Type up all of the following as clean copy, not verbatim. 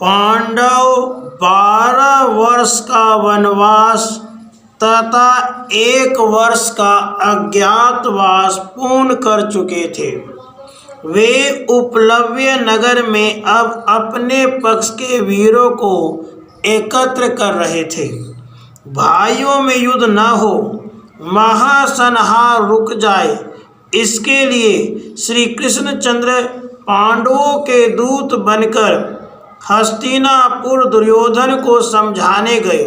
पांडव 12 वर्ष का वनवास तथा 1 वर्ष का अज्ञातवास पूर्ण कर चुके थे। वे उपलव्य नगर में अब अपने पक्ष के वीरों को एकत्र कर रहे थे। भाइयों में युद्ध न हो, महासंहार रुक जाए, इसके लिए श्री कृष्णचंद्र पांडवों के दूत बनकर हस्तिनापुर दुर्योधन को समझाने गए,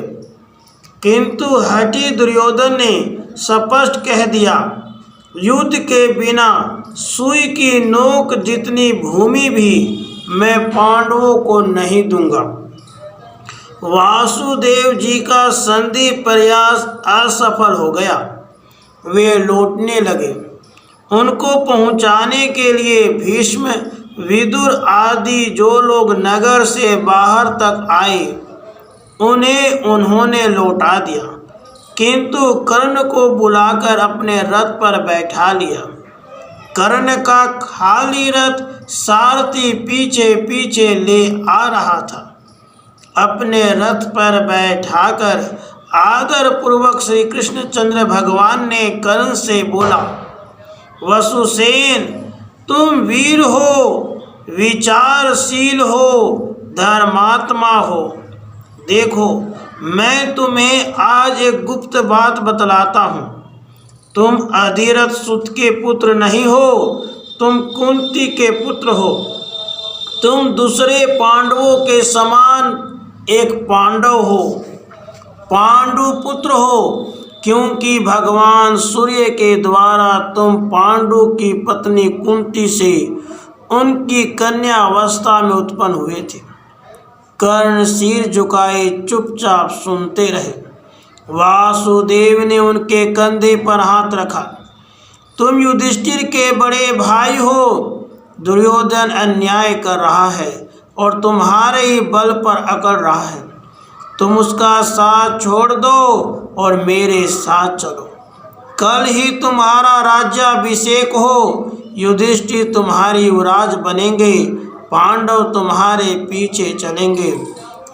किंतु हठी दुर्योधन ने स्पष्ट कह दिया, युद्ध के बिना सुई की नोक जितनी भूमि भी मैं पांडवों को नहीं दूंगा। वासुदेव जी का संधि प्रयास असफल हो गया। वे लौटने लगे। उनको पहुंचाने के लिए भीष्म, विदुर आदि जो लोग नगर से बाहर तक आए, उन्हें उन्होंने लौटा दिया, किंतु कर्ण को बुलाकर अपने रथ पर बैठा लिया। कर्ण का खाली रथ सारथी पीछे पीछे ले आ रहा था। अपने रथ पर बैठाकर आदर पूर्वक श्री कृष्णचंद्र भगवान ने कर्ण से बोला, वसुसेन, तुम वीर हो, विचारशील हो, धर्मात्मा हो। देखो, मैं तुम्हें आज एक गुप्त बात बतलाता हूँ। तुम अधिरथ सुत के पुत्र नहीं हो, तुम कुंती के पुत्र हो। तुम दूसरे पांडवों के समान एक पांडव हो, पांडु पुत्र हो, क्योंकि भगवान सूर्य के द्वारा तुम पांडु की पत्नी कुंती से उनकी कन्या अवस्था में उत्पन्न हुए थे। कर्ण सिर झुकाए चुपचाप सुनते रहे। वासुदेव ने उनके कंधे पर हाथ रखा। तुम युधिष्ठिर के बड़े भाई हो। दुर्योधन अन्याय कर रहा है और तुम्हारे ही बल पर अकड़ रहा है। तुम उसका साथ छोड़ दो और मेरे साथ चलो। कल ही तुम्हारा राज्याभिषेक हो। युधिष्ठिर तुम्हारे युवराज बनेंगे, पांडव तुम्हारे पीछे चलेंगे।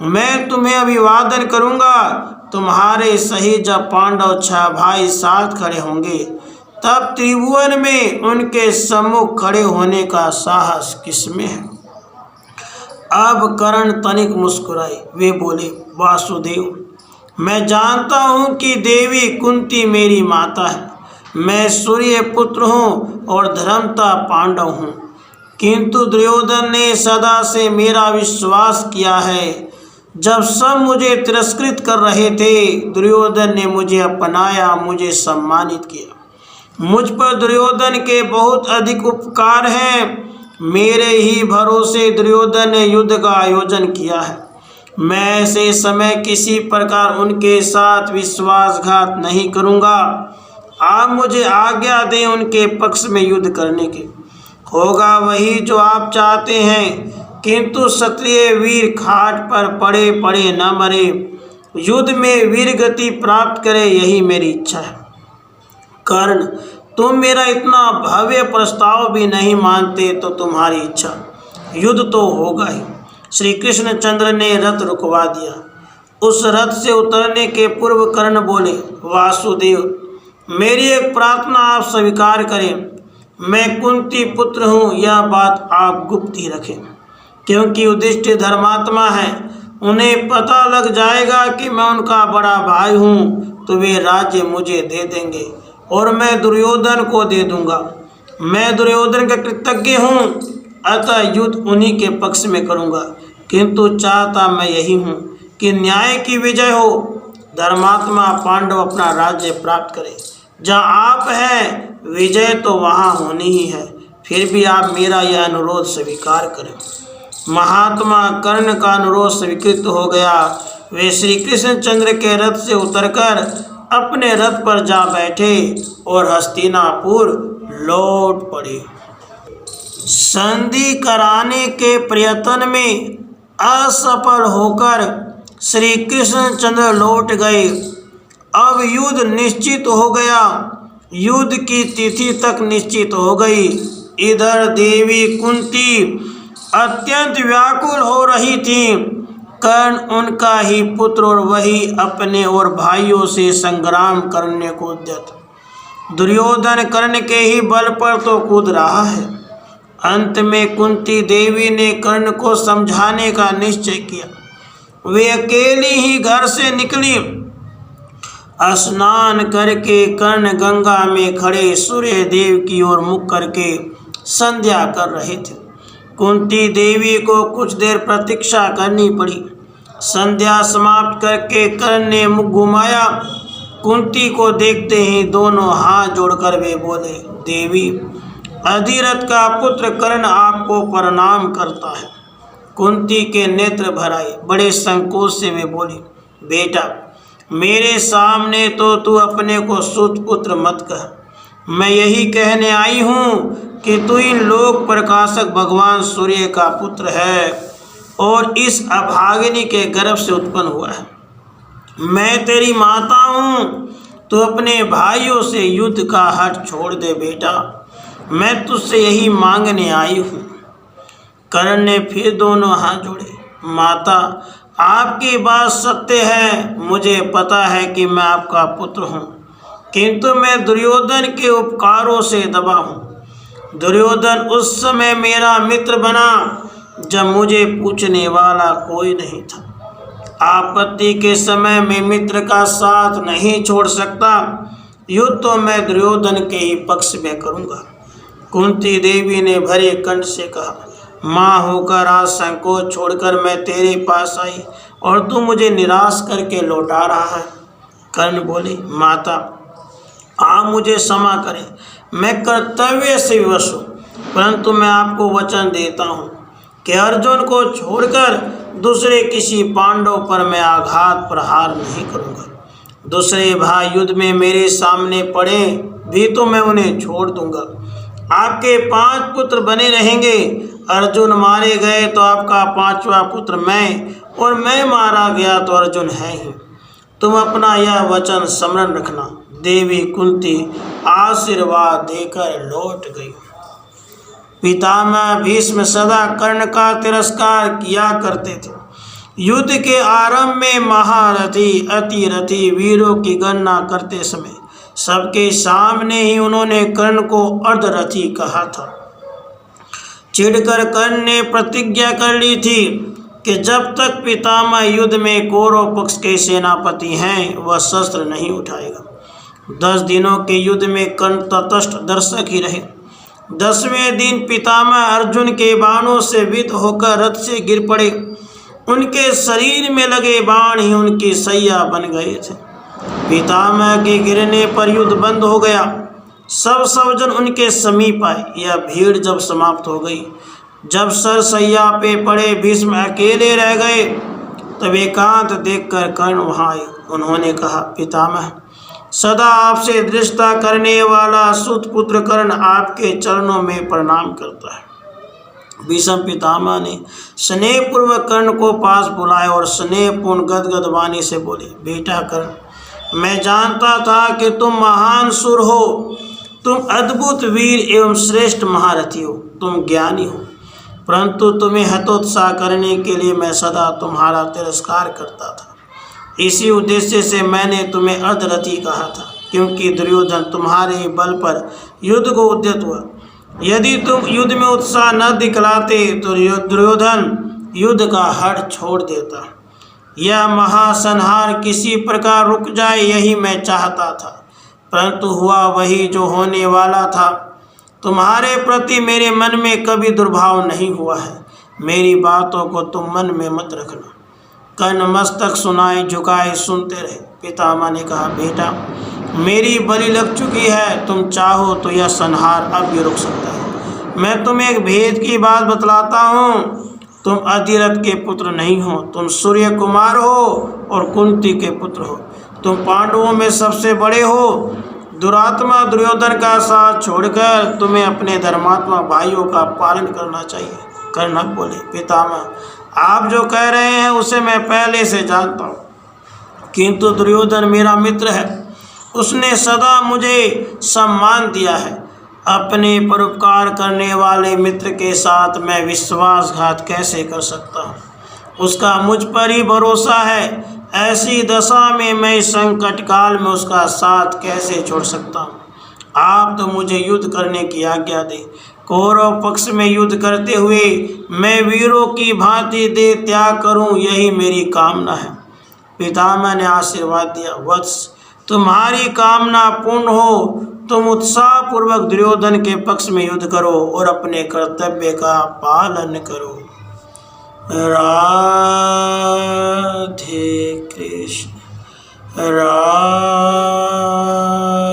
मैं तुम्हें अभिवादन करूंगा। तुम्हारे सही जब पांडव 6 भाई साथ खड़े होंगे, तब त्रिभुवन में उनके सम्मुख खड़े होने का साहस किसमें है। अब कर्ण तनिक मुस्कुराए। वे बोले, वासुदेव, मैं जानता हूँ कि देवी कुंती मेरी माता है। मैं सूर्य पुत्र हूँ और धर्मता पांडव हूँ, किंतु दुर्योधन ने सदा से मेरा विश्वास किया है। जब सब मुझे तिरस्कृत कर रहे थे, दुर्योधन ने मुझे अपनाया, मुझे सम्मानित किया। मुझ पर दुर्योधन के बहुत अधिक उपकार हैं। मेरे ही भरोसे दुर्योधन ने युद्ध का आयोजन किया है। मैं ऐसे समय किसी प्रकार उनके साथ विश्वासघात नहीं करूँगा। आप मुझे आज्ञा दें उनके पक्ष में युद्ध करने की। होगा वही जो आप चाहते हैं, किंतु क्षत्रिय वीर खाट पर पड़े पड़े न मरे, युद्ध में वीर गति प्राप्त करे, यही मेरी इच्छा है। कर्ण, तुम मेरा इतना भव्य प्रस्ताव भी नहीं मानते तो तुम्हारी इच्छा, युद्ध तो होगा ही। श्री कृष्णचंद्र ने रथ रुकवा दिया। उस रथ से उतरने के पूर्व कर्ण बोले, वासुदेव, मेरी एक प्रार्थना आप स्वीकार करें। मैं कुंती पुत्र हूँ, यह बात आप गुप्त ही रखें, क्योंकि युधिष्ठिर धर्मात्मा है। उन्हें पता लग जाएगा कि मैं उनका बड़ा भाई हूँ, तो वे राज्य मुझे दे देंगे और मैं दुर्योधन को दे दूंगा। मैं दुर्योधन का कृतज्ञ हूँ, अतः युद्ध उन्हीं के पक्ष में करूँगा, किंतु चाहता मैं यही हूँ कि न्याय की विजय हो, धर्मात्मा पांडव अपना राज्य प्राप्त करें। जहाँ आप हैं, विजय तो वहाँ होनी ही है। फिर भी आप मेरा यह अनुरोध स्वीकार करें। महात्मा कर्ण का अनुरोध स्वीकृत हो गया। वे श्री कृष्णचंद्र के रथ से उतरकर अपने रथ पर जा बैठे और हस्तिनापुर लौट पड़े। संधि कराने के प्रयत्न में असफल होकर श्री कृष्णचंद्र लौट गए। अब युद्ध निश्चित हो गया। युद्ध की तिथि तक निश्चित हो गई। इधर देवी कुंती अत्यंत व्याकुल हो रही थी। कर्ण उनका ही पुत्र और वही अपने और भाइयों से संग्राम करने को उद्यत। दुर्योधन कर्ण के ही बल पर तो कूद रहा है। अंत में कुंती देवी ने कर्ण को समझाने का निश्चय किया। वे अकेली ही घर से निकली। स्नान करके कर्ण गंगा में खड़े सूर्य देव की ओर मुख करके संध्या कर रहे थे। कुंती देवी को कुछ देर प्रतीक्षा करनी पड़ी। संध्या समाप्त करके कर्ण ने मुख घुमाया। कुंती को देखते ही दोनों हाथ जोड़कर वे बोले, देवी, अधिरथ का पुत्र कर्ण आपको प्रणाम करता है। कुंती के नेत्र भर आए। बड़े संकोच से वे बोली, बेटा, मेरे सामने तो तू अपने को सुत पुत्र मत कह। मैं यही कहने आई हूँ कि तू इन लोक प्रकाशक भगवान सूर्य का पुत्र है और इस अभागिनी के गर्भ से उत्पन्न हुआ है। मैं तेरी माता हूँ। तू अपने भाइयों से युद्ध का हठ छोड़ दे बेटा। मैं तुझसे यही मांगने आई हूँ। कर्ण ने फिर दोनों हाथ जोड़े। माता, आपकी बात सत्य है। मुझे पता है कि मैं आपका पुत्र हूँ, किंतु मैं दुर्योधन के उपकारों से दबा हूँ। दुर्योधन उस समय मेरा मित्र बना जब मुझे पूछने वाला कोई नहीं था। आपत्ति के समय में मित्र का साथ नहीं छोड़ सकता। युद्ध तो मैं दुर्योधन के ही पक्ष में करूँगा। कुंती देवी ने भरे कंठ से कहा, माँ होकर आज संकोच छोड़कर मैं तेरे पास आई और तू मुझे निराश करके लौटा रहा है। कर्ण बोले, माता, आप मुझे क्षमा करें। मैं कर्तव्य से विवश हूँ, परंतु मैं आपको वचन देता हूँ कि अर्जुन को छोड़कर दूसरे किसी पांडव पर मैं आघात प्रहार नहीं करूँगा। दूसरे भाई युद्ध में मेरे सामने पड़े भी तो मैं उन्हें छोड़ दूंगा। आपके 5 पुत्र बने रहेंगे। अर्जुन मारे गए तो आपका 5वां पुत्र मैं, और मैं मारा गया तो अर्जुन है ही। तुम अपना यह वचन स्मरण रखना। देवी कुंती आशीर्वाद देकर लौट गई। पितामह भीष्म सदा कर्ण का तिरस्कार किया करते थे। युद्ध के आरंभ में महारथी अतिरथी वीरों की गणना करते समय सबके सामने ही उन्होंने कर्ण को अर्धरथी कहा था। चिढ़कर कर्ण ने प्रतिज्ञा कर ली थी कि जब तक पितामह युद्ध में कौरव पक्ष के सेनापति हैं वह शस्त्र नहीं उठाएगा। 10 दिनों के युद्ध में कर्ण तटस्थ दर्शक ही रहे। 10वें दिन पितामह अर्जुन के बाणों से विद्ध होकर रथ से गिर पड़े। उनके शरीर में लगे बाण ही उनकी सैया बन गए थे। पितामह के गिरने पर युद्ध बंद हो गया। सब जन उनके समीप आए। यह भीड़ जब समाप्त हो गई, जब सरसैया पे पड़े भीष्म अकेले रह गए, तब एकांत देखकर कर्ण वहाँ आए। उन्होंने कहा, पितामह, सदा आपसे दृष्टता करने वाला सुत पुत्र कर्ण आपके चरणों में प्रणाम करता है। भीष्म पितामह ने स्नेहपूर्वक कर्ण को पास बुलाया और स्नेहपूर्ण गदगद वाणी से बोले, बेटा कर्ण, मैं जानता था कि तुम महान सुर हो। तुम अद्भुत वीर एवं श्रेष्ठ महारथी हो। तुम ज्ञानी हो, परंतु तुम्हें हतोत्साह करने के लिए मैं सदा तुम्हारा तिरस्कार करता था। इसी उद्देश्य से मैंने तुम्हें अर्धरथी कहा था, क्योंकि दुर्योधन तुम्हारे बल पर युद्ध को उद्यत हुआ। यदि तुम युद्ध में उत्साह न दिखलाते तो दुर्योधन युद्ध का हठ छोड़ देता। यह महासंहार किसी प्रकार रुक जाए, यही मैं चाहता था, परंतु हुआ वही जो होने वाला था। तुम्हारे प्रति मेरे मन में कभी दुर्भाव नहीं हुआ है। मेरी बातों को तुम मन में मत रखना। कर्ण मस्तक सुनाए झुकाए सुनते रहे। पितामह ने कहा, बेटा, मेरी बलि लग चुकी है। तुम चाहो तो यह संहार अब भी रुक सकता है। मैं तुम्हें एक भेद की बात बतलाता हूँ। तुम अधिरथ के पुत्र नहीं हो, तुम सूर्य कुमार हो और कुंती के पुत्र हो। तुम पांडवों में सबसे बड़े हो। दुरात्मा दुर्योधन का साथ छोड़कर तुम्हें अपने धर्मात्मा भाइयों का पालन करना चाहिए। कर्ण बोले, पितामह, आप जो कह रहे हैं उसे मैं पहले से जानता हूँ, किंतु दुर्योधन मेरा मित्र है। उसने सदा मुझे सम्मान दिया है। अपने परोपकार करने वाले मित्र के साथ मैं विश्वासघात कैसे कर सकता हूँ? उसका मुझ पर ही भरोसा है। ऐसी दशा में मैं संकट काल में उसका साथ कैसे छोड़ सकता हूँ? आप तो मुझे युद्ध करने की आज्ञा दें। कौरव पक्ष में युद्ध करते हुए मैं वीरों की भांति दे त्याग करूं, यही मेरी कामना है। पितामह ने आशीर्वाद दिया, वत्स तुम्हारी कामना पूर्ण हो। तुम उत्साह पूर्वक दुर्योधन के पक्ष में युद्ध करो और अपने कर्तव्य का पालन करो। राधे, कृष्ण राधे।